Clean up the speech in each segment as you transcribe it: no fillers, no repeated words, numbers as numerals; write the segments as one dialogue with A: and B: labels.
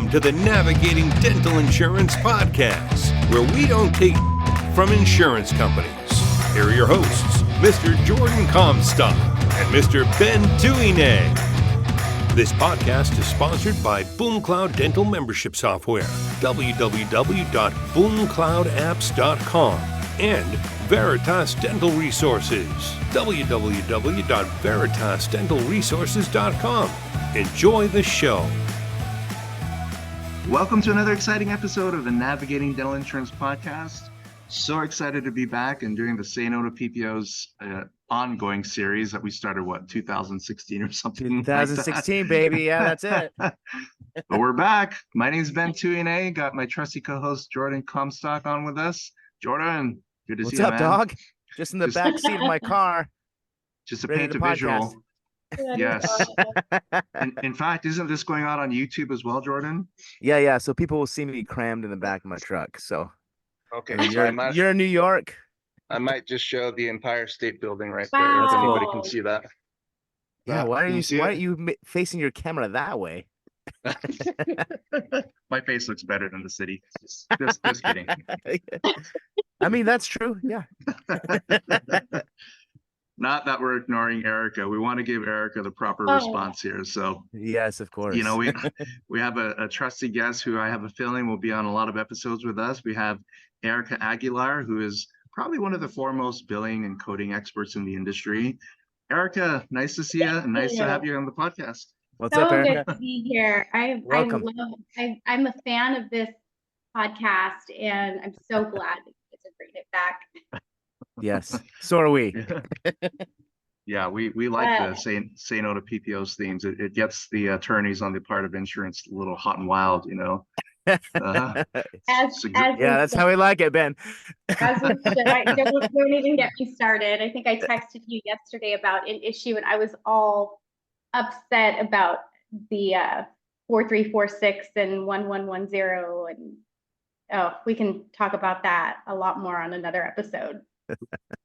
A: Welcome to the Navigating Dental Insurance Podcast, where we don't take from insurance companies. Here are your hosts, Mr. Jordan Comstock and Mr. Ben Tuine. This podcast is sponsored by BoomCloud Dental Membership Software, www.boomcloudapps.com, and Veritas Dental Resources, www.veritasdentalresources.com. Enjoy the show.
B: Welcome to another exciting episode of the Navigating Dental Insurance Podcast. So excited to be back and doing the Say No to PPO's ongoing series that we started, 2016 or something?
C: 2016, baby. Yeah, that's it.
B: But we're back. My name's Ben Tuine. Got my trusty co-host Jordan Comstock on with us. Jordan, good to see you, man.
C: What's up, dog? Just in the back seat of my car.
B: Just to paint a visual. Yes. In fact, isn't this going out on YouTube as well, Jordan?
C: Yeah. So people will see me crammed in the back of my truck. So
D: okay,
C: you're in New York.
D: I might just show the Empire State Building right
E: Wow.
D: there. If
C: That's
D: anybody
C: cool.
D: can see that.
C: Yeah. Why are you facing your camera that way?
B: My face looks better than the city. Just kidding.
C: I mean, that's true. Yeah.
B: Not that we're ignoring Ericka. We want to give Ericka the proper response here. So,
C: yes, of course.
B: you know, we have a trusty guest who I have a feeling will be on a lot of episodes with us. We have Ericka Aguilar, who is probably one of the foremost billing and coding experts in the industry. Ericka, nice to see you and nice to have you on the podcast.
C: What's up,
E: So
C: Ericka?
E: good to be here.
C: Welcome.
E: I'm a fan of this podcast, and I'm so glad that you get to bring it back.
C: Yes. So are we.
B: Yeah, we like the say no to PPO's themes. It gets the attorneys on the part of insurance a little hot and wild, you know.
E: As
C: That's how we like it, Ben.
E: As we should. Don't even get me started. I think I texted you yesterday about an issue, and I was all upset about the 4346 and 1110, and we can talk about that a lot more on another episode.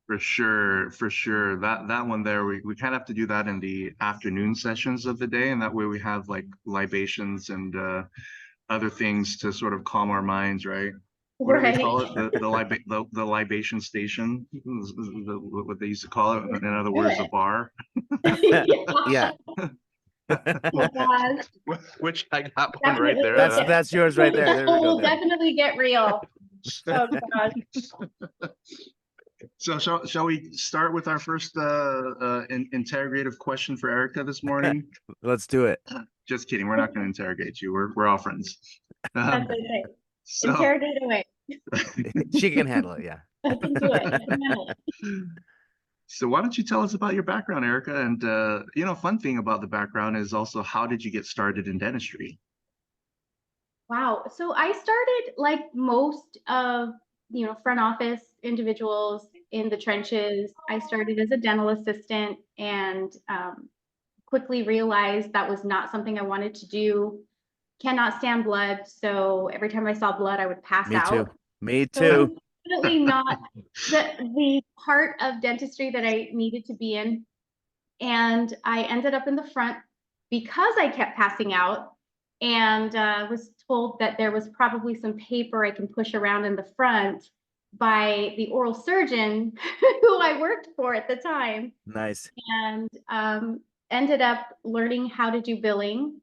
B: For sure. That one there, we kind of have to do that in the afternoon sessions of the day, and that way we have like libations and other things to sort of calm our minds, right? What do they call it? The libation station, what they used to call it. In other words, a bar.
C: Yeah.
E: Oh, gosh.
D: Which I got one right there.
C: That's yours right there. There we go.
E: We'll definitely get real. Oh gosh.
B: So shall we start with our first interrogative question for Ericka this morning?
C: Let's do it.
B: Just kidding. We're not going to interrogate you. We're all friends.
E: That's okay.
B: So,
E: Interrogate away.
C: She can handle it. Yeah.
E: I can do it. I can handle it.
B: so why don't you tell us about your background, Ericka? And fun thing about the background is also, how did you get started in dentistry?
E: Wow. So I started like most of front office individuals in the trenches. I started as a dental assistant and quickly realized that was not something I wanted to do. Cannot stand blood. So every time I saw blood, I would pass out.
C: Me
E: So
C: too.
E: definitely not the part of dentistry that I needed to be in. And I ended up in the front because I kept passing out, and was told that there was probably some paper I can push around in the front by the oral surgeon who I worked for at the time.
C: Nice.
E: And ended up learning how to do billing.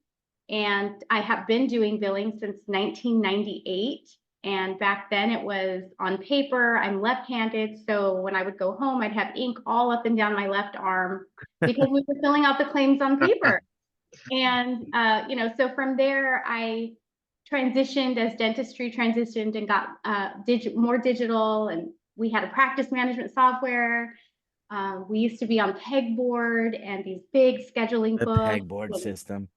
E: And I have been doing billing since 1998. And back then it was on paper. I'm left-handed. So when I would go home, I'd have ink all up and down my left arm because we were filling out the claims on paper. And, so from there, I transitioned as dentistry transitioned and got more digital, and we had a practice management software. We used to be on pegboard and these big scheduling books.
C: The pegboard system.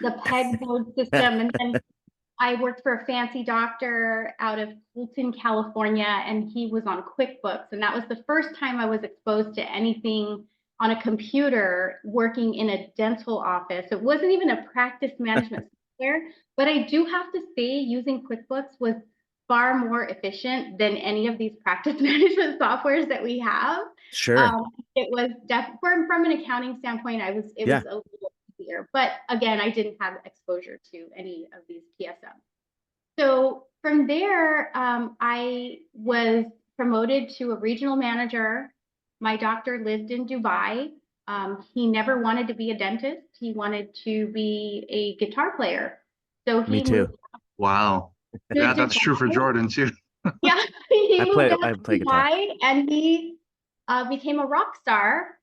E: The pegboard system. And then I worked for a fancy doctor out of Fulton, California, and he was on QuickBooks. And that was the first time I was exposed to anything on a computer working in a dental office. It wasn't even a practice management software, but I do have to say using QuickBooks was far more efficient than any of these practice management softwares that we have.
C: Sure.
E: It was from an accounting standpoint, it was a little easier. easier. But again, I didn't have exposure to any of these PSM. So from there, I was promoted to a regional manager. My doctor lived in Dubai. He never wanted to be a dentist. He wanted to be a guitar player. So he
C: Me too.
E: moved
B: Wow.
E: to
B: Yeah, that's true for
E: Dubai.
B: Jordan too.
E: Yeah, he
C: I
E: moved out
C: play
E: to
C: guitar.
E: Dubai and he became a rock star.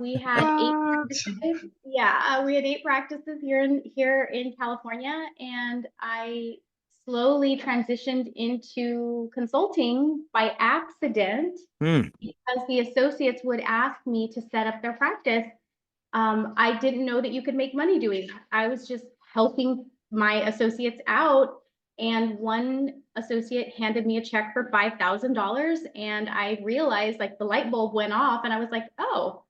E: We had 8
B: What?
E: practices. Yeah, we had 8 practices here in California, and I slowly transitioned into consulting by accident
C: Hmm.
E: because the associates would ask me to set up their practice. I didn't know that you could make money doing that. I was just helping my associates out. And one associate handed me a check for $5,000. And I realized, like, the light bulb went off and I was like, oh,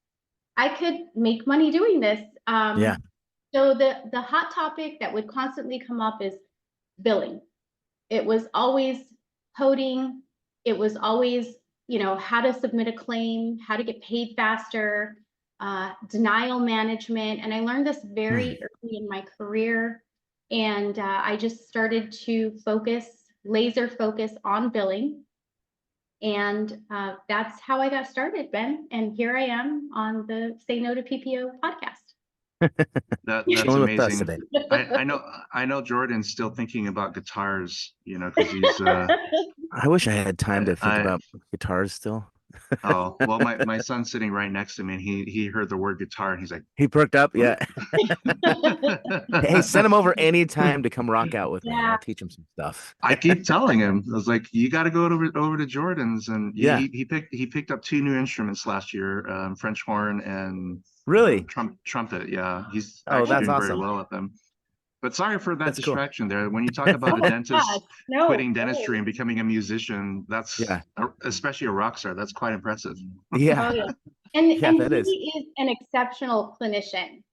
E: I could make money doing this.
C: Yeah.
E: So the hot topic that would constantly come up is billing. It was always coding. It was always, how to submit a claim, how to get paid faster, denial management. And I learned this very early in my career. And I just started to laser focus on billing. And that's how I got started, Ben. And here I am on the Say No to PPO podcast.
B: That's
C: Chilling with us
B: amazing.
C: today.
B: I know Jordan's still thinking about guitars, because he's
C: I wish I had time to think
B: I
C: about guitars still.
B: oh well my son's sitting right next to me and he heard the word guitar and he's like,
C: He perked up. Yeah. Hey, send him over
B: "Hmm."
C: anytime to come rock out with me.
E: Yeah.
C: I'll teach him some stuff.
B: I keep telling him, I was like, you got to go over to Jordan's, and
C: Yeah.
B: he picked up 2 new instruments last year, French horn and
C: Really?
B: trumpet. Yeah, he's
C: Oh,
B: actually
C: that's
B: doing very
C: awesome.
B: well at them. But sorry for that
C: That's cool.
B: distraction there. When you talk about a dentist
E: Yes. No,
B: quitting dentistry and becoming a musician, that's
C: Yeah.
B: especially a rock star. That's quite impressive.
C: Yeah.
E: Oh, yeah. And
C: Yeah,
E: and
C: that is.
E: he is an exceptional clinician.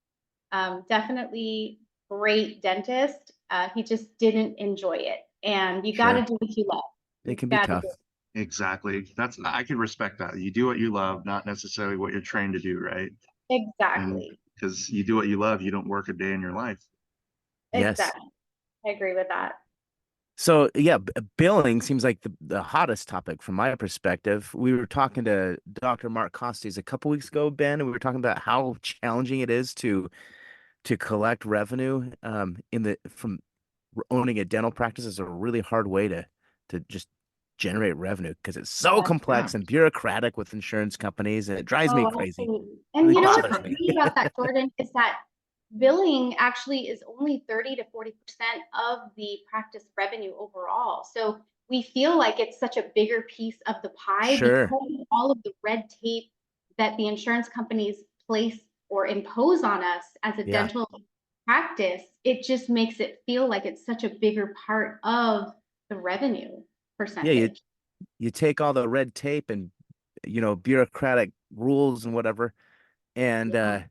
E: Definitely great dentist. He just didn't enjoy it. And you got to
C: Sure.
E: do what you love.
C: It
E: You
C: can be
E: gotta
C: tough.
E: do it.
B: Exactly. I can respect that. You do what you love, not necessarily what you're trained to do, right? And
E: Exactly.
B: because you do what you love, you don't work a day in your life.
C: Yes.
E: Exactly. I agree with that.
C: So yeah, billing seems like the hottest topic from my perspective. We were talking to Dr. Mark Costes a couple weeks ago, Ben, and we were talking about how challenging it is to collect revenue from owning a dental practice is a really hard way to just generate revenue because it's so
E: Yeah.
C: complex and bureaucratic with insurance companies, and it drives me
E: Oh,
C: crazy.
E: absolutely. And
C: Really
E: you know what's
C: bothers me.
E: funny about that, Jordan, is that billing actually is only 30 to 40% of the practice revenue overall. So we feel like it's such a bigger piece of the pie
C: Sure.
E: because of all of the red tape that the insurance companies place or impose on us as a
C: Yeah.
E: dental practice. It just makes it feel like it's such a bigger part of the revenue
C: Yeah,
E: percentage.
C: you take all the red tape and bureaucratic rules and whatever, and
E: Yeah,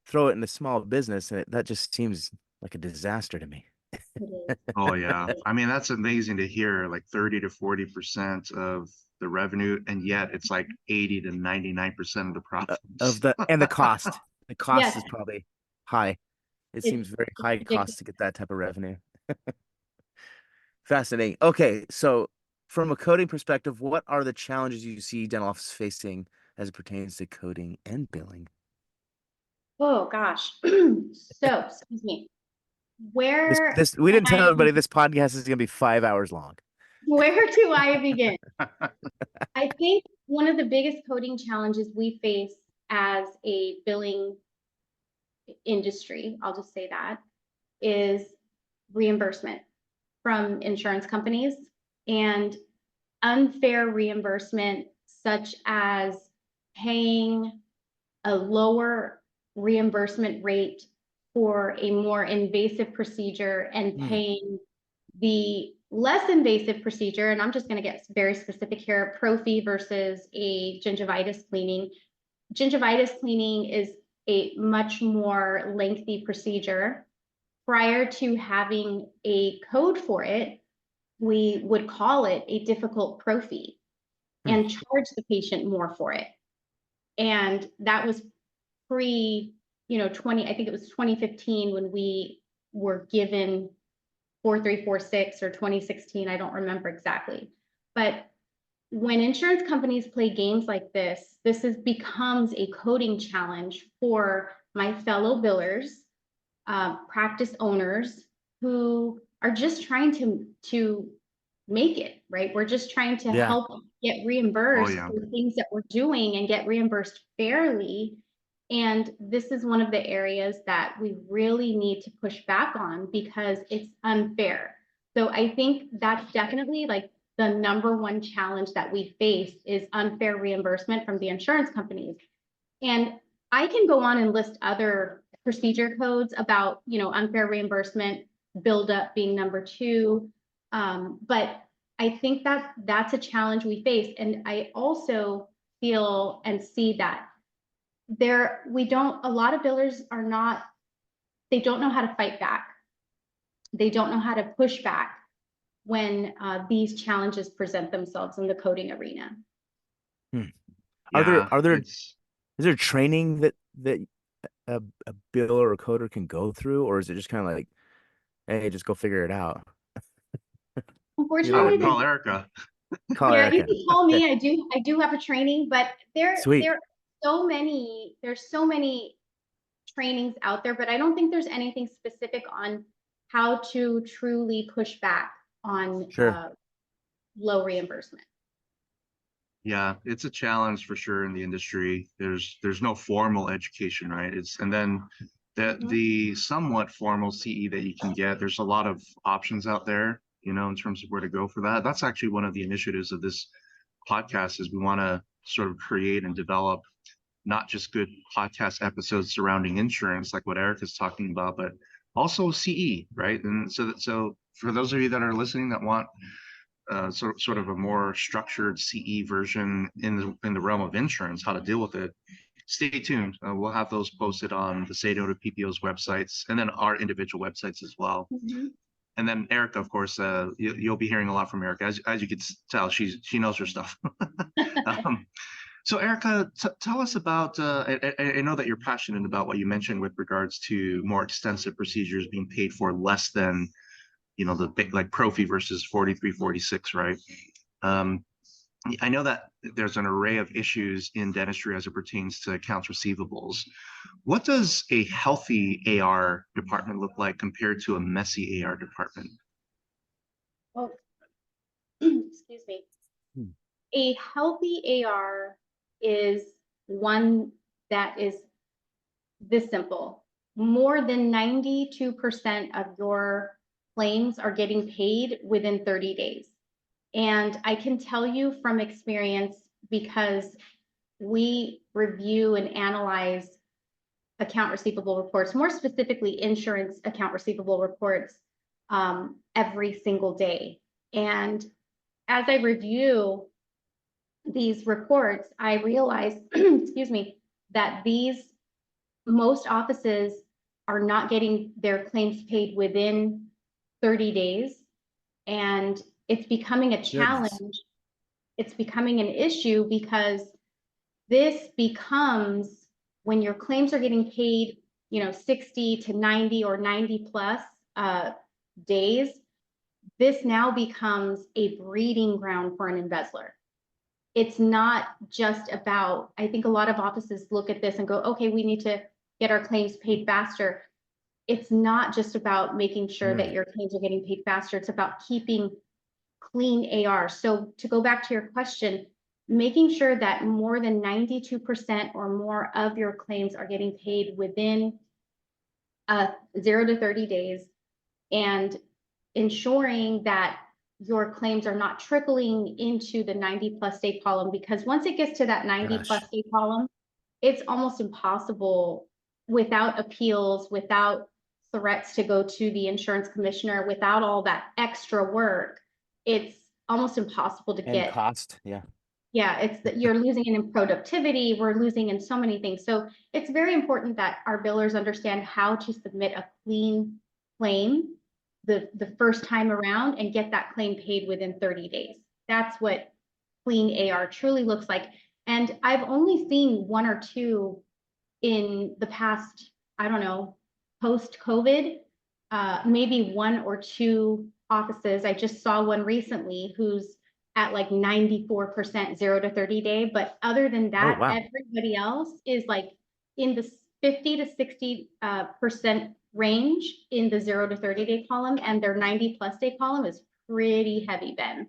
C: throw it in a small business, and that just seems like a disaster to me.
E: it is.
B: Oh yeah. I mean, that's amazing to hear, like 30 to 40% of the revenue, and yet it's like 80 to 99% of the profits.
C: And the cost. The cost
E: Yes,
C: is probably high. It seems very
E: it's
C: high
E: ridiculous.
C: cost to get that type of revenue. Fascinating. Okay, so from a coding perspective, what are the challenges you see dental office facing as it pertains to coding and billing?
E: Oh gosh. So, excuse me. Where
C: This we
E: can
C: didn't tell
E: I,
C: everybody this podcast is going to be 5 hours long.
E: where do I begin? I think one of the biggest coding challenges we face as a billing industry, I'll just say that, is reimbursement from insurance companies and unfair reimbursement, such as paying a lower reimbursement rate for a more invasive procedure and paying the less invasive procedure, and I'm just going to get very specific here, prophy versus a gingivitis cleaning. Gingivitis cleaning is a much more lengthy procedure. Prior to having a code for it, we would call it a difficult prophy and charge the patient more for it. And that was pre, I think it was 2015 when we were given 4346 or 2016, I don't remember exactly. But when insurance companies play games like this becomes a coding challenge for my fellow billers, practice owners who are just trying to make it, right? We're just trying to
C: Yeah.
E: help get
B: Oh,
E: reimbursed
B: yeah.
E: for things that we're doing and get reimbursed fairly. And this is one of the areas that we really need to push back on because it's unfair. So I think that's definitely like the number one challenge that we face is unfair reimbursement from the insurance companies. And I can go on and list other procedure codes about, unfair reimbursement, buildup being number two. But I think that that's a challenge we face. And I also feel and see that a lot of billers they don't know how to fight back. They don't know how to push back when these challenges present themselves in the coding arena.
C: Are there
B: It's
C: is there training that a biller or coder can go through, or is it just kind of like, hey, just go figure it out?
B: I
E: Unfortunately,
B: would call Ericka.
C: Call
E: yeah, you
C: Ericka.
E: can call me. I do have a training, but
C: Sweet.
E: there's so many trainings out there, but I don't think there's anything specific on how to truly push back on
C: Sure.
E: low reimbursement.
B: Yeah, it's a challenge for sure in the industry. There's no formal education, right? And then the somewhat formal CE that you can get, there's a lot of options out there, in terms of where to go for that. That's actually one of the initiatives of this podcast is we want to sort of create and develop not just good podcast episodes surrounding insurance, like what Eric is talking about, but also CE, right? And so for those of you that are listening that want sort of a more structured CE version in the realm of insurance, how to deal with it, stay tuned. We'll have those posted on the Say No to PPO's websites and then our individual websites as well. And then Ericka, of course, you'll be hearing a lot from Ericka. As you can tell, she knows her stuff. So Ericka, tell us about, I know that you're passionate about what you mentioned with regards to more extensive procedures being paid for less than the big, like prophy versus 4346, right? I know that there's an array of issues in dentistry as it pertains to accounts receivables. What does a healthy AR department look like compared to a messy AR department?
E: Oh, excuse me. A healthy AR is one that is this simple. More than 92% of your claims are getting paid within 30 days. And I can tell you from experience, because we review and analyze account receivable reports, more specifically insurance account receivable reports, every single day. And as I review these reports, I realize, excuse me, that most offices are not getting their claims paid within 30 days. And it's becoming a challenge.
C: Goodness.
E: It's becoming an issue because this becomes when your claims are getting paid, 60 to 90 or 90 plus days, this now becomes a breeding ground for an embezzler. It's not just about, I think a lot of offices look at this and go, okay, we need to get our claims paid faster. It's not just about making sure that your claims are getting paid faster. It's about keeping clean AR. So to go back to your question, making sure that more than 92% or more of your claims are getting paid within 0 to 30 days, and ensuring that your claims are not trickling into the 90 plus day column, because once it gets to that 90 plus day column, it's almost impossible without appeals, without threats to go to the insurance commissioner, without all that extra work. It's almost impossible to get
C: cost. Yeah.
E: Yeah, it's that you're losing in productivity. We're losing in so many things. So it's very important that our billers understand how to submit a clean claim the first time around and get that claim paid within 30 days. That's what clean AR truly looks like. And I've only seen one or two in the past I don't know, post-COVID, maybe 1 or 2 offices. I just saw one recently who's at like 94% 0 to 30 day. But other than that,
C: wow.
E: everybody else is like in the 50 to 60% range in the 0 to 30 day column, and their 90+ day column is pretty heavy, Ben.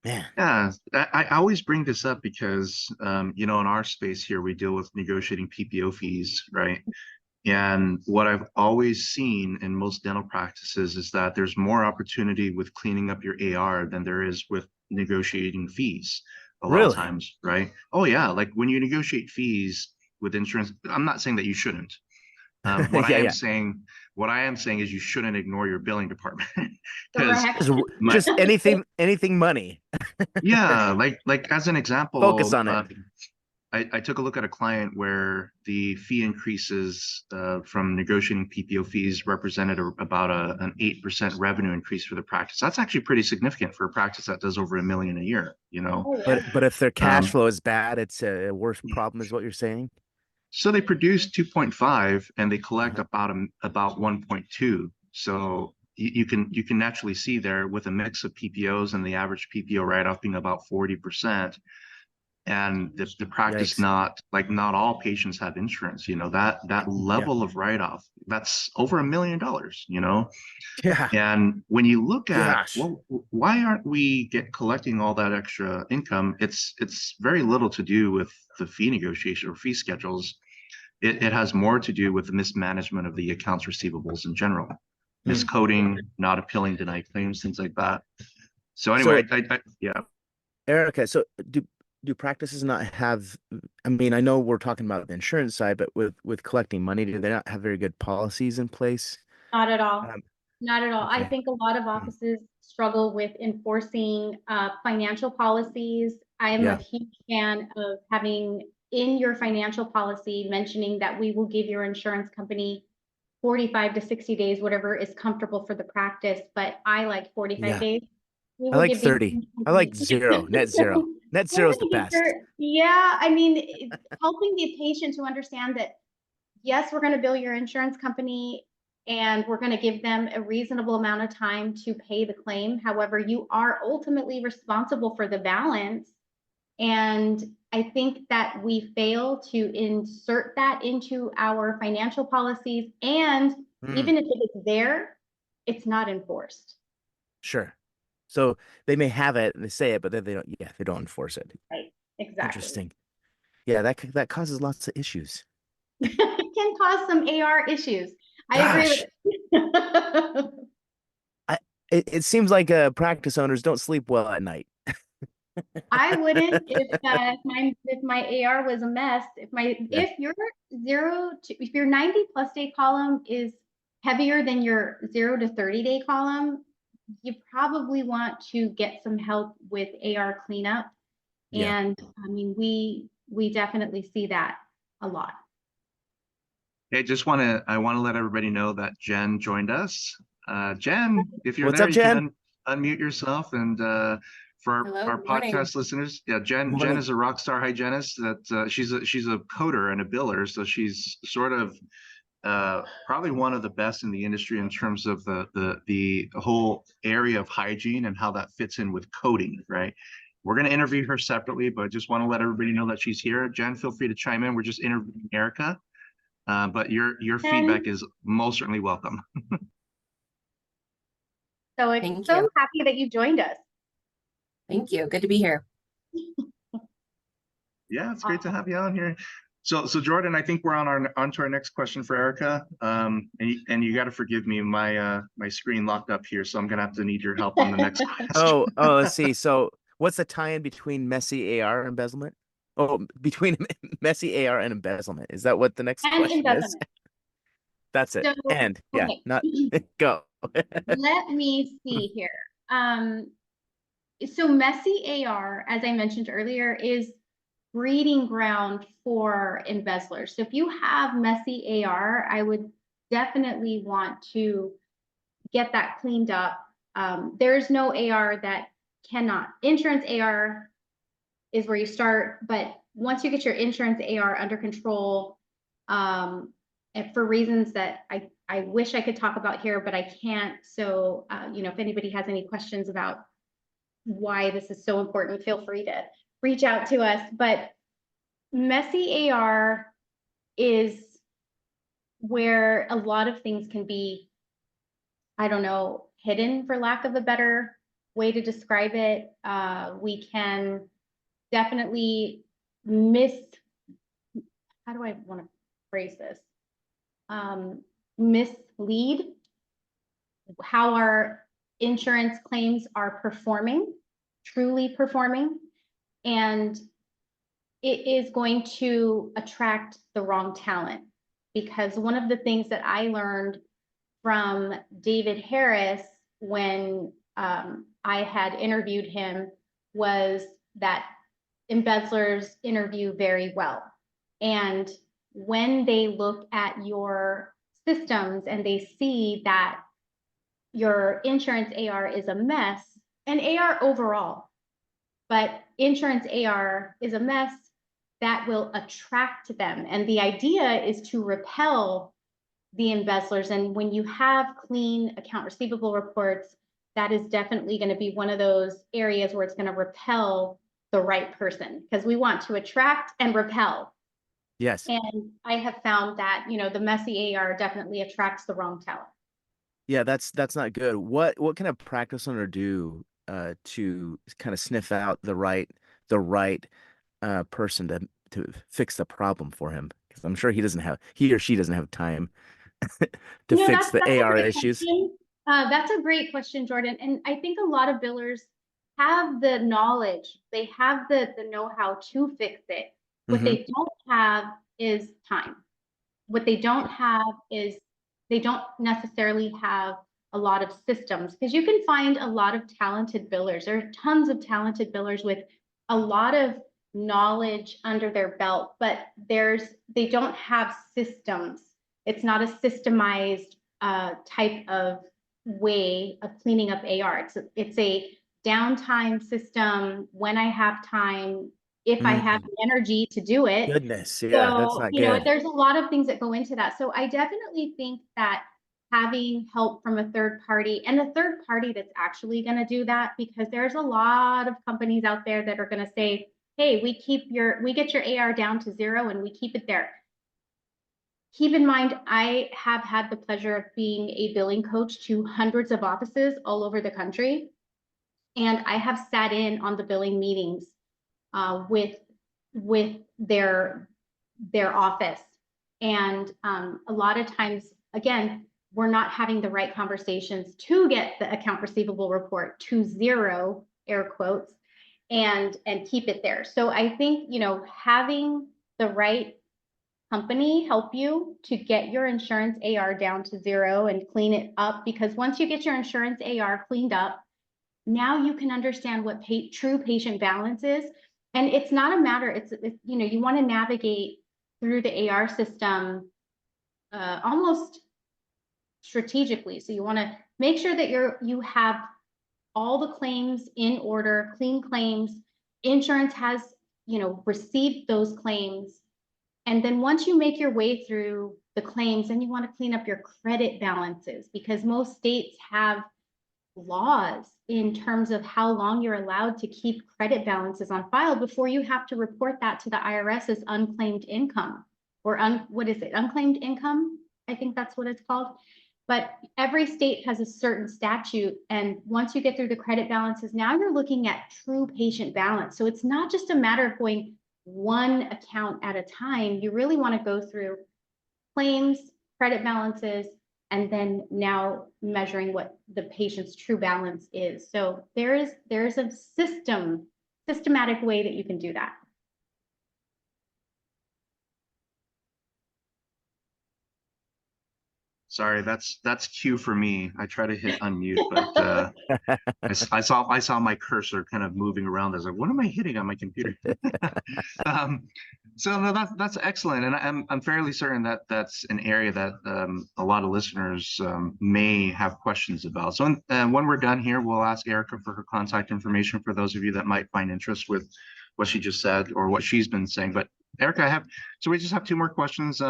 C: Man.
B: Yeah, I always bring this up because, you know, in our space here, we deal with negotiating PPO fees, right? And what I've always seen in most dental practices is that there's more opportunity with cleaning up your AR than there is with negotiating fees a lot of
C: Really?
B: times, right? Oh yeah, like when you negotiate fees with insurance, I'm not saying that you shouldn't. What I am
C: Yeah.
B: saying, what I am saying is you shouldn't ignore your billing department because
E: Correct.
C: Just anything money.
B: yeah, like as an
C: Focus
B: example,
C: on it.
B: I took a look at a client where the fee increases from negotiating PPO fees represented about an 8% revenue increase for the practice. That's actually pretty significant for a practice that does over $1 million a year, you know?
E: Oh, yeah.
C: But if their cash
B: Um,
C: flow is bad, it's a worse problem, is what you're saying?
B: so they produce 2.5 and they collect
C: Uh-huh.
B: about 1.2. So you can naturally see there with a mix of PPOs and the average PPO write-off being about 40%. And the practice,
C: Yikes.
B: not all patients have insurance, you know, that
C: Yeah.
B: level of write-off, that's over $1 million, you know.
C: Yeah.
B: And when you look at,
C: Gosh.
B: well, why aren't we collecting all that extra income? It's very little to do with the fee negotiation or fee schedules. It has more to do with the mismanagement of the accounts receivables in general,
C: Hmm.
B: miscoding, not appealing denied claims, things like that. So
C: So,
B: anyway, yeah.
C: Erica, so do practices not have, I mean, I know we're talking about the insurance side, but with collecting money, do they not have very good policies in place?
E: Not at all.
C: Um,
E: Not at all. I
C: okay.
E: think a lot of
C: Hmm.
E: offices struggle with enforcing financial policies. I am a
C: Yeah.
E: huge fan of having in your financial policy mentioning that we will give your insurance company 45 to 60 days, whatever is comfortable for the practice. But I like 45
C: Yeah.
E: days. We
C: I
E: will
C: like
E: give the
C: 30.
E: insurance
C: I like
E: company.
C: zero, net zero. Net
E: We're
C: zero is the
E: gonna give
C: best.
E: yeah, I mean, helping the patient to understand that yes, we're going to bill your insurance company and we're going to give them a reasonable amount of time to pay the claim. However, you are ultimately responsible for the balance. And I think that we fail to insert that into our financial policies. And
C: Hmm.
E: even if it's there, it's not enforced.
C: Sure. So they may have it and they say it, but then they don't enforce it.
E: Right. Exactly.
C: Interesting. Yeah, that causes lots of issues.
E: It can cause some AR issues. I agree with
C: Gosh,
E: it.
C: I it seems like practice owners don't sleep well at night.
E: I wouldn't if my AR was a mess.
C: Yeah.
E: If your if your 90+ day column is heavier than your 0 to 30 day column, you probably want to get some help with AR cleanup.
C: Yeah.
E: And I mean, we definitely see that a lot.
B: Hey, I want to let everybody know that Jen joined us. Jen, if you're
C: What's
B: there,
C: up,
B: you can
C: Jen?
B: unmute yourself. And for
F: Hello,
B: our
F: good morning.
B: podcast listeners, yeah, Jen
C: Morning.
B: is a rock star hygienist. That she's a coder and a biller, so she's sort of probably one of the best in the industry in terms of the whole area of hygiene and how that fits in with coding, right? We're going to interview her separately, but just want to let everybody know that she's here. Jen, feel free to chime in. We're just interviewing Erica. But your feedback
E: And
B: is most certainly welcome.
E: so it's
F: Thank
E: so
F: you.
E: happy that you joined us.
F: Thank you. Good to be here.
B: Yeah, it's great to have you on here. So Jordan, I think we're onto our next question for Erica. And you got to forgive me, my screen locked up here, so I'm gonna have to need your help on the next question.
C: Let's see. So what's the tie-in between messy AR and embezzlement? Oh, between messy AR and embezzlement. Is that what the next
E: And
C: question is?
E: investment.
C: That's it.
E: So,
C: And yeah,
E: okay.
C: not go.
E: Let me see here. So messy AR, as I mentioned earlier, is breeding ground for embezzlers. So if you have messy AR, I would definitely want to get that cleaned up. There's no AR that cannot. Insurance AR is where you start, but once you get your insurance AR under control, for reasons that I wish I could talk about here, but I can't. So, if anybody has any questions about why this is so important, feel free to reach out to us. But messy AR is where a lot of things can be, I don't know, hidden, for lack of a better way to describe it. We can definitely how do I want to phrase this? Mislead how our insurance claims are truly performing, and it is going to attract the wrong talent. Because one of the things that I learned from David Harris when I had interviewed him was that embezzlers interview very well. And when they look at your systems and they see that your insurance AR is a mess, and AR overall, but insurance AR is a mess, that will attract them. And the idea is to repel the embezzlers. And when you have clean account receivable reports, that is definitely going to be one of those areas where it's going to repel the right person, because we want to attract and repel.
C: Yes.
E: And I have found that, the messy AR definitely attracts the wrong talent.
C: Yeah, that's not good. What can a practice owner do to kind of sniff out the right person to fix the problem for him? Because I'm sure he or she doesn't have time to fix the
E: That's a
C: AR
E: great
C: issues.
E: question. That's a great question, Jordan. And I think a lot of billers have the knowledge, they have the know-how to fix it. What they don't have is time. What they don't have is they don't necessarily have a lot of systems, because you can find a lot of talented billers. There are tons of talented billers with a lot of knowledge under their belt, but they don't have systems. It's not a systemized type of way of cleaning up AR. It's a downtime system when I have time, if I have the energy to do it.
C: Goodness, yeah, that's
E: So,
C: not good.
E: there's a lot of things that go into that. So I definitely think that having help from a third party, and a third party that's actually going to do that, because there's a lot of companies out there that are going to say, hey, we get your AR down to 0 and we keep it there. Keep in mind, I have had the pleasure of being a billing coach to hundreds of offices all over the country. And I have sat in on the billing meetings with their office. And a lot of times, again, we're not having the right conversations to get the account receivable report to 0, air quotes, and keep it there. So I think, having the right company help you to get your insurance AR down to 0 and clean it up, because once you get your insurance AR cleaned up, now you can understand what true patient balance is. And it's not a matter, it's you want to navigate through the AR system almost strategically. So you want to make sure that you have all the claims in order, clean claims. Insurance has, received those claims. And then once you make your way through the claims, then you want to clean up your credit balances, because most states have laws in terms of how long you're allowed to keep credit balances on file before you have to report that to the IRS as unclaimed income, or unclaimed income? I think that's what it's called. But every state has a certain statute. And once you get through the credit balances, now you're looking at true patient balance. So it's not just a matter of going one account at a time. You really want to go through claims, credit balances, and then now measuring what the patient's true balance is. So there's a systematic way that you can do that.
B: Sorry, that's cue for me. I try to hit unmute, but I saw my cursor kind of moving around. I was like, what am I hitting on my computer? So no, that's excellent, and I'm fairly certain that that's an area that a lot of listeners may have questions about. So when we're done here, we'll ask Ericka for her contact information for those of you that might find interest with what she just said or what she's been saying. But Ericka, so we just have 2 more questions.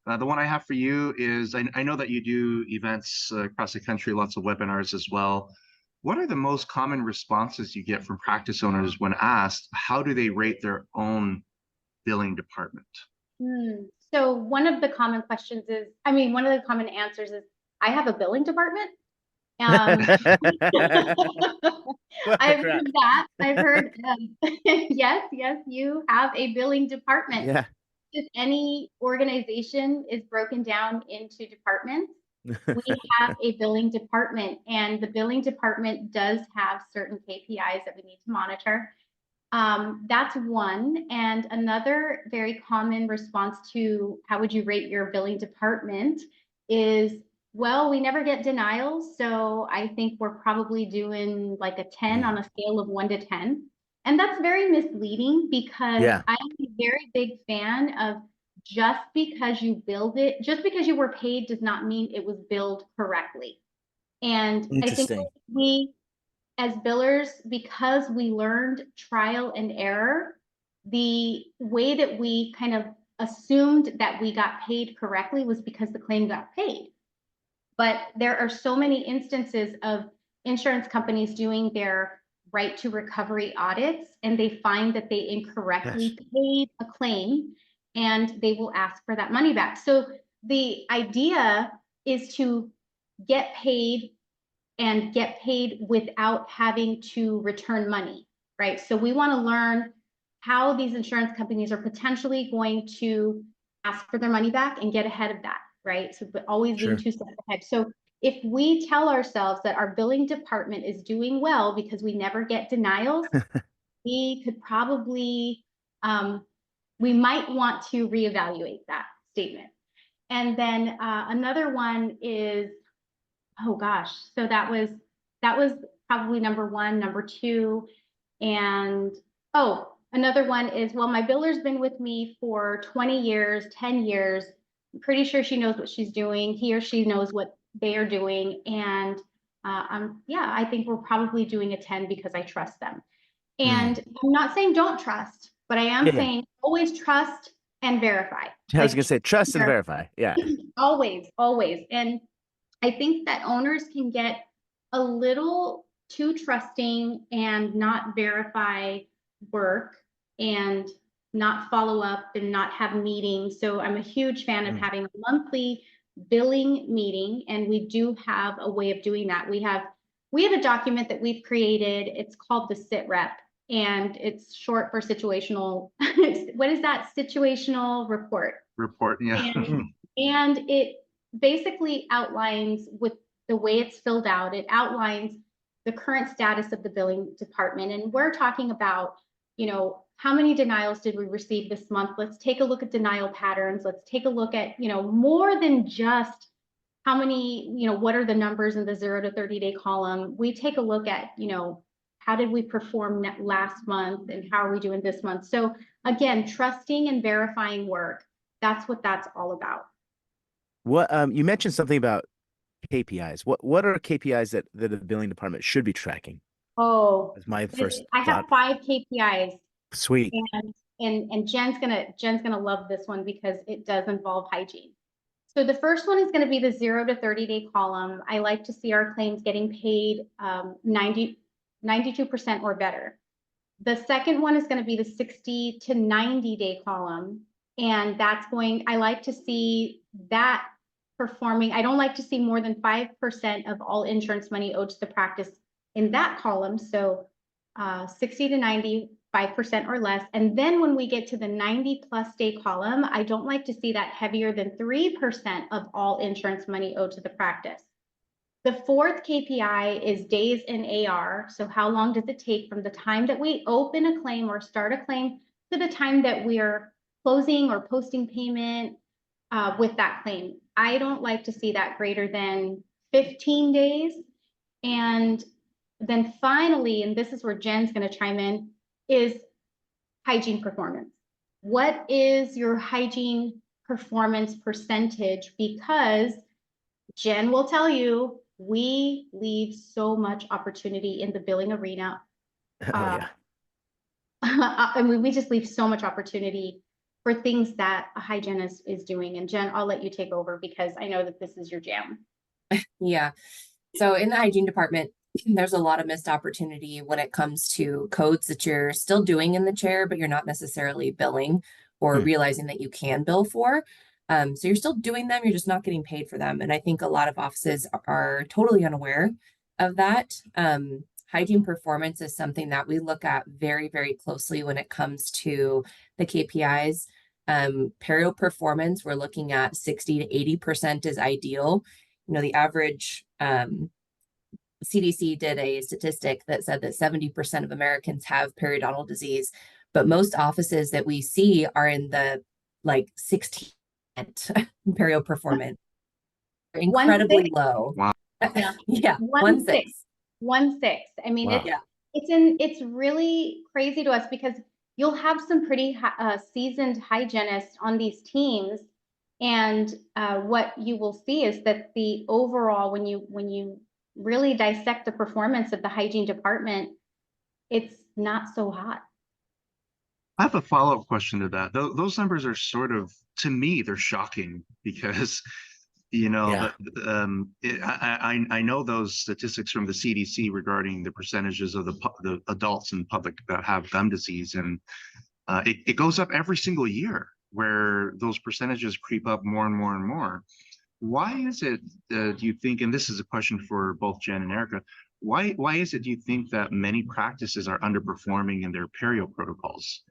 B: The one I have for you is, I know that you do events across the country, lots of webinars as well. What are the most common responses you get from practice owners when asked, how do they rate their own billing department?
E: So one of the common questions is, one of the common answers is, I have a billing department.
C: What
E: I've
C: crap.
E: heard that. I've heard, yes, you have a billing department.
C: Yeah.
E: If any organization is broken down into departments, we have a billing department, and the billing department does have certain KPIs that we need to monitor. That's one. And another very common response to how would you rate your billing department is, well, we never get denials, so I think we're probably doing like a 10 on a scale of 1 to 10. And that's very misleading, because
C: Yeah.
E: I'm a very big fan of, just because you were paid does not mean it was billed correctly. And I think
C: Interesting.
E: we, as billers, because we learned trial and error, the way that we kind of assumed that we got paid correctly was because the claim got paid. But there are so many instances of insurance companies doing their right to recovery audits, and they find that they incorrectly paid a claim, and they will ask for that money back. So the idea is to get paid, and get paid without having to return money, right? So we want to learn how these insurance companies are potentially going to ask for their money back and get ahead of that, right? So, but always being 2 steps ahead. So if we tell ourselves that our billing department is doing well because we never get denials, we could probably, we might want to reevaluate that statement. And then another one is, oh gosh, so that was probably number one. Number two, and another one is, well, my biller's been with me for 20 years, 10 years. I'm pretty sure she knows what she's doing. He or she knows what they are doing. And I think we're probably doing a 10 because I trust them. And I'm not saying don't trust, but I am saying always trust and verify.
C: I was gonna say trust and verify. Yeah.
E: Always. And I think that owners can get a little too trusting and not verify work and not follow up and not have meetings. So I'm a huge fan of having a monthly billing meeting, and we do have a way of doing that. We have a document that we've created. It's called the SIT rep, and it's short for situational. What is that? Situational report.
B: Yeah.
E: And it basically outlines, with the way it's filled out, it outlines the current status of the billing department. And we're talking about, how many denials did we receive this month? Let's take a look at denial patterns. Let's take a look at, more than just how many, what are the numbers in the 0 to 30-day column. We take a look at, how did we perform last month and how are we doing this month? So again, trusting and verifying work, that's what that's all about.
C: What you mentioned something about KPIs. What are KPIs that the billing department should be tracking?
E: Oh,
C: that's my first
E: I have 5 KPIs.
C: Sweet.
E: And Jen's gonna love this one because it does involve hygiene. So the first one is going to be the 0 to 30-day column. I like to see our claims getting paid 92% or better. The second one is going to be the 60 to 90-day column, and I like to see that performing. I don't like to see more than 5% of all insurance money owed to the practice in that column. So 60 to 95% or less. And then when we get to the 90+ day column, I don't like to see that heavier than 3% of all insurance money owed to the practice. The fourth KPI is days in AR. So how long does it take from the time that we open a claim or start a claim to the time that we are closing or posting payment with that claim? I don't like to see that greater than 15 days. And then finally, and this is where Jen's going to chime in, is hygiene performance. What is your hygiene performance percentage? Because Jen will tell you, we leave so much opportunity in the billing arena.
C: Oh, yeah.
E: I mean, we just leave so much opportunity for things that a hygienist is doing. And Jen, I'll let you take over because I know that this is your jam.
F: Yeah. So in the hygiene department, there's a lot of missed opportunity when it comes to codes that you're still doing in the chair, but you're not necessarily billing or realizing that you can bill for. So you're still doing them, you're just not getting paid for them. And I think a lot of offices are totally unaware of that. Hygiene performance is something that we look at very, very closely when it comes to the KPIs. Perio performance, we're looking at 60 to 80% is ideal. You know, the average CDC did a statistic that said that 70% of Americans have periodontal disease, but most offices that we see are in the like 16% perio performance. Incredibly low.
B: Wow.
E: Yeah.
F: Yeah,
E: 1.6. 1.6. I mean,
C: Wow.
E: it's really crazy to us because you'll have some pretty seasoned hygienists on these teams, and what you will see is that the overall, when you really dissect the performance of the hygiene department, it's not so hot.
B: I have a follow-up question to that. Those numbers are sort of, to me, they're shocking because, you know,
C: Yeah.
B: I know those statistics from the CDC regarding the percentages of the adults in the public that have gum disease, and it goes up every single year, where those percentages creep up more and more and more. Why is it, do you think, and this is a question for both Jen and Ericka, why is it, do you think, that many practices are underperforming in their perio protocols?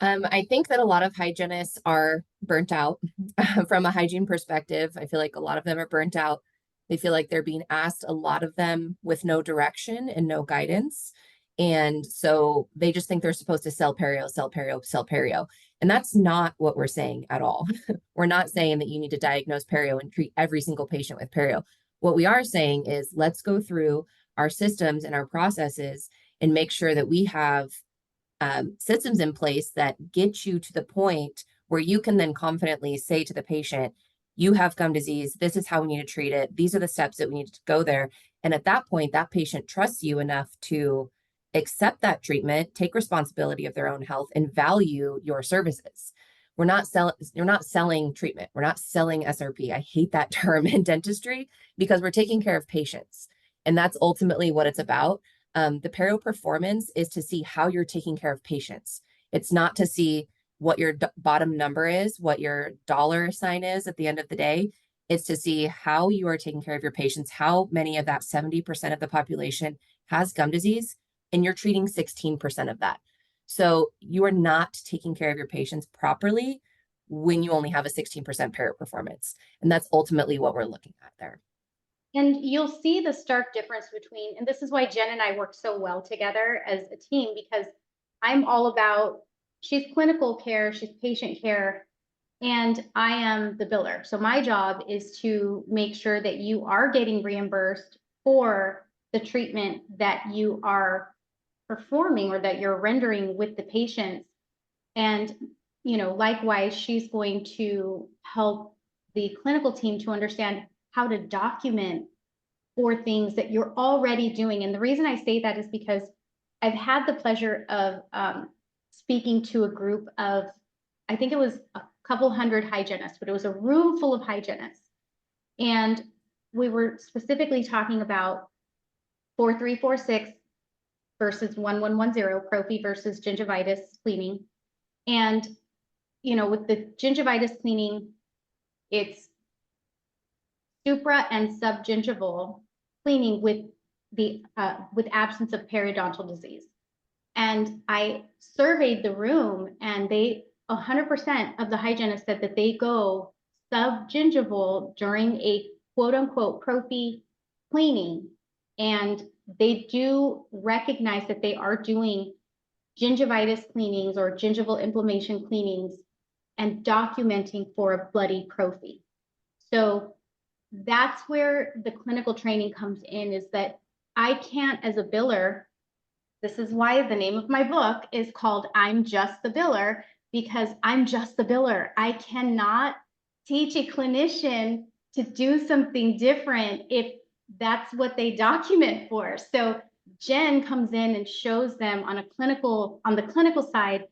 F: I think that a lot of hygienists are burnt out from a hygiene perspective. I feel like a lot of them are burnt out. They feel like they're being asked, a lot of them, with no direction and no guidance. And so they just think they're supposed to sell perio, sell perio, sell perio. And that's not what we're saying at all. We're not saying that you need to diagnose perio and treat every single patient with perio. What we are saying is, let's go through our systems and our processes and make sure that we have systems in place that get you to the point where you can then confidently say to the patient, you have gum disease, this is how we need to treat it, these are the steps that we need to go there. And at that point, that patient trusts you enough to accept that treatment, take responsibility of their own health, and value your services. You're not selling treatment. We're not selling SRP. I hate that term in dentistry because we're taking care of patients. And that's ultimately what it's about. The perio performance is to see how you're taking care of patients. It's not to see what your bottom number is, what your dollar sign is at the end of the day. It's to see how you are taking care of your patients, how many of that 70% of the population has gum disease, and you're treating 16% of that. So you are not taking care of your patients properly when you only have a 16% perio performance. And that's ultimately what we're looking at there.
E: And you'll see the stark difference between, and this is why Jen and I work so well together as a team, because I'm all about, she's clinical care, she's patient care, and I am the biller. So my job is to make sure that you are getting reimbursed for the treatment that you are performing or that you're rendering with the patients. And, you know, likewise, she's going to help the clinical team to understand how to document for things that you're already doing. And the reason I say that is because I've had the pleasure of speaking to a group of, I think it was a couple hundred hygienists, but it was a room full of hygienists. And we were specifically talking about 4346 versus 1110, prophy versus gingivitis cleaning. And, you know, with the gingivitis cleaning, it's supra and subgingival cleaning with the with absence of periodontal disease. And I surveyed the room, and 100% of the hygienists said that they go subgingival during a quote unquote prophy cleaning. And they do recognize that they are doing gingivitis cleanings or gingival inflammation cleanings and documenting for a bloody prophy. So that's where the clinical training comes in, is that I can't, as a biller, this is why the name of my book is called I'm Just the Biller, because I'm just the biller. I cannot teach a clinician to do something different if that's what they document for. So Jen comes in and shows them on the clinical side,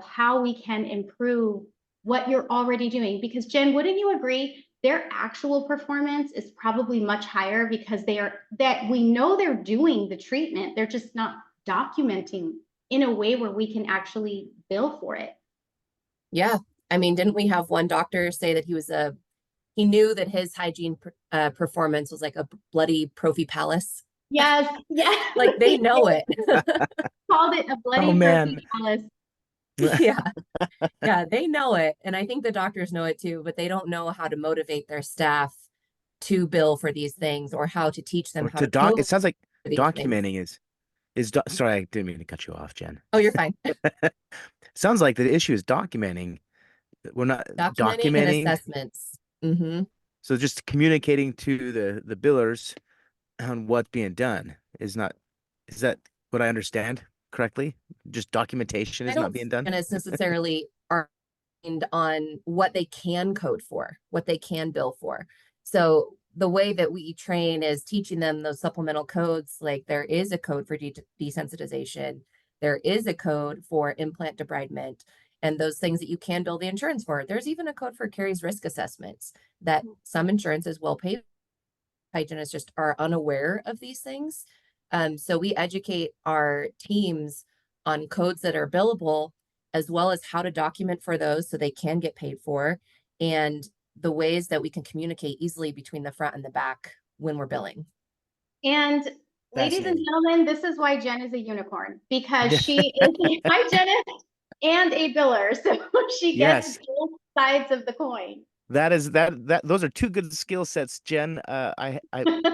E: how we can improve what you're already doing. Because Jen, wouldn't you agree? Their actual performance is probably much higher because we know they're doing the treatment. They're just not documenting in a way where we can actually bill for it.
F: Yeah. I mean, didn't we have one doctor say that he knew that his hygiene performance was like a bloody prophy palace?
E: Yes. Yes.
F: Like they know it.
E: Called it a bloody prophy palace.
F: Yeah. Yeah, they know it. And I think the doctors know it too, but they don't know how to motivate their staff to bill for these things or how to teach them
C: Or
F: how
C: to
F: to
C: doc.
F: code
C: It sounds like
F: for these things.
C: documenting sorry, I didn't mean to cut you off, Jen.
F: Oh, you're fine.
C: Sounds like the issue is documenting. We're not
F: Documenting and assessments. Mm-hmm.
C: So just communicating to the billers on what's being done is that what I understand correctly? Just documentation is not being done?
F: And it's necessarily are on what they can code for, what they can bill for. So the way that we train is teaching them those supplemental codes. Like there is a code for desensitization. There is a code for implant debridement and those things that you can bill the insurance for. There's even a code for caries risk assessments that some insurances will pay. Hygienists just are unaware of these things. So we educate our teams on codes that are billable, as well as how to document for those so they can get paid for, and the ways that we can communicate easily between the front and the back when we're billing.
E: And ladies and gentlemen, this is why Jen is a unicorn, because she is a hygienist and a biller. So she gets both sides of the coin.
C: Those are two good skill sets, Jen. A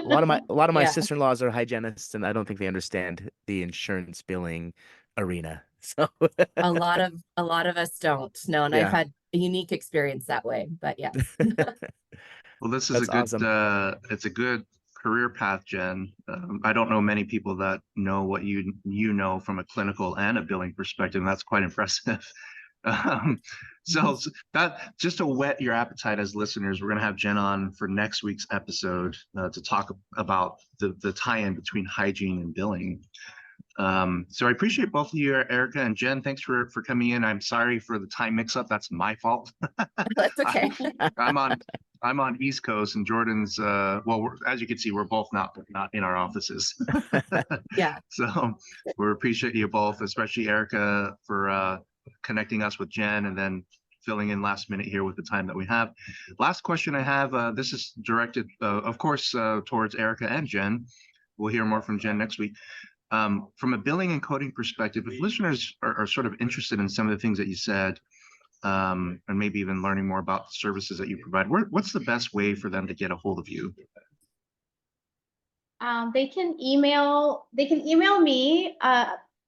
C: lot of my sister-in-laws are hygienists, and I don't think they understand the insurance billing arena. So
F: a lot of us don't know, and I've had a unique experience that way. But yes.
B: Well, this is awesome. It's a good career path, Jen. I don't know many people that know what you know from a clinical and a billing perspective, and that's quite impressive. So that just to whet your appetite as listeners, we're going to have Jen on for next week's episode to talk about the tie-in between hygiene and billing. So I appreciate both of you, Ericka and Jen. Thanks for coming in. I'm sorry for the time mix-up. That's my fault.
F: That's okay.
B: I'm on East Coast, and Jordan's as you can see, we're both not in our offices.
F: Yeah.
B: So we appreciate you both, especially Ericka for connecting us with Jen and then filling in last minute here with the time that we have. Last question I have, this is directed, of course, towards Ericka and Jen. We'll hear more from Jen next week. From a billing and coding perspective, if listeners are sort of interested in some of the things that you said, and maybe even learning more about the services that you provide, what's the best way for them to get a hold of you?
E: They can email me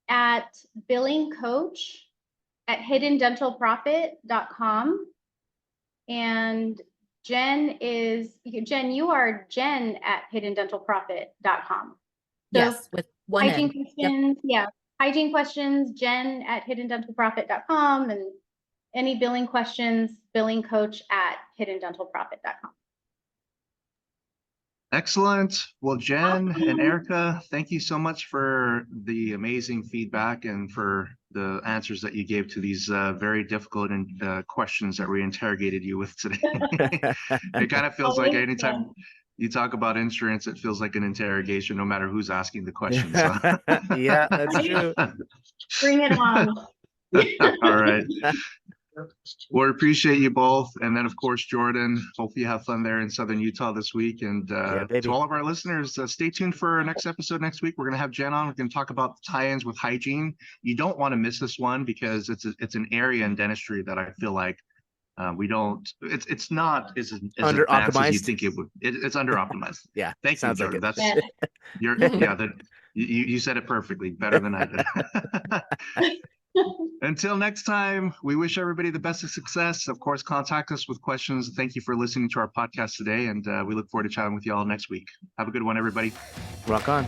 E: at billingcoach@hiddendentalprofit.com. And Jen, you are Jen at hiddendentalprofit.com. So
F: yes, with one
E: hygiene questions, hygiene questions, Jen at hiddendentalprofit.com, and any billing questions, billingcoach@hiddendentalprofit.com.
B: Excellent. Well, Jen and Ericka, thank you so much for the amazing feedback and for the answers that you gave to these very difficult questions that we interrogated you with today. It kind of feels like anytime you talk about insurance, it feels like an interrogation, no matter who's asking the questions. So.
C: Yeah, that's true.
E: Bring it on.
B: All right. Well, we appreciate you both. And then, of course, Jordan, hope you have fun there in Southern Utah this week. And to all of our listeners, stay tuned for our next episode next week. We're going to have Jen on. We're going to talk about tie-ins with hygiene. You don't want to miss this one because it's an area in dentistry that I feel like it's not as
C: under
B: advanced
C: optimized
B: as you think it would. It's under optimized.
C: Yeah.
B: Thank you, Jordan. That's you said it perfectly, better than I did. Until next time, we wish everybody the best of success. Of course, contact us with questions. Thank you for listening to our podcast today, and we look forward to chatting with you all next week. Have a good one, everybody.
C: Rock on.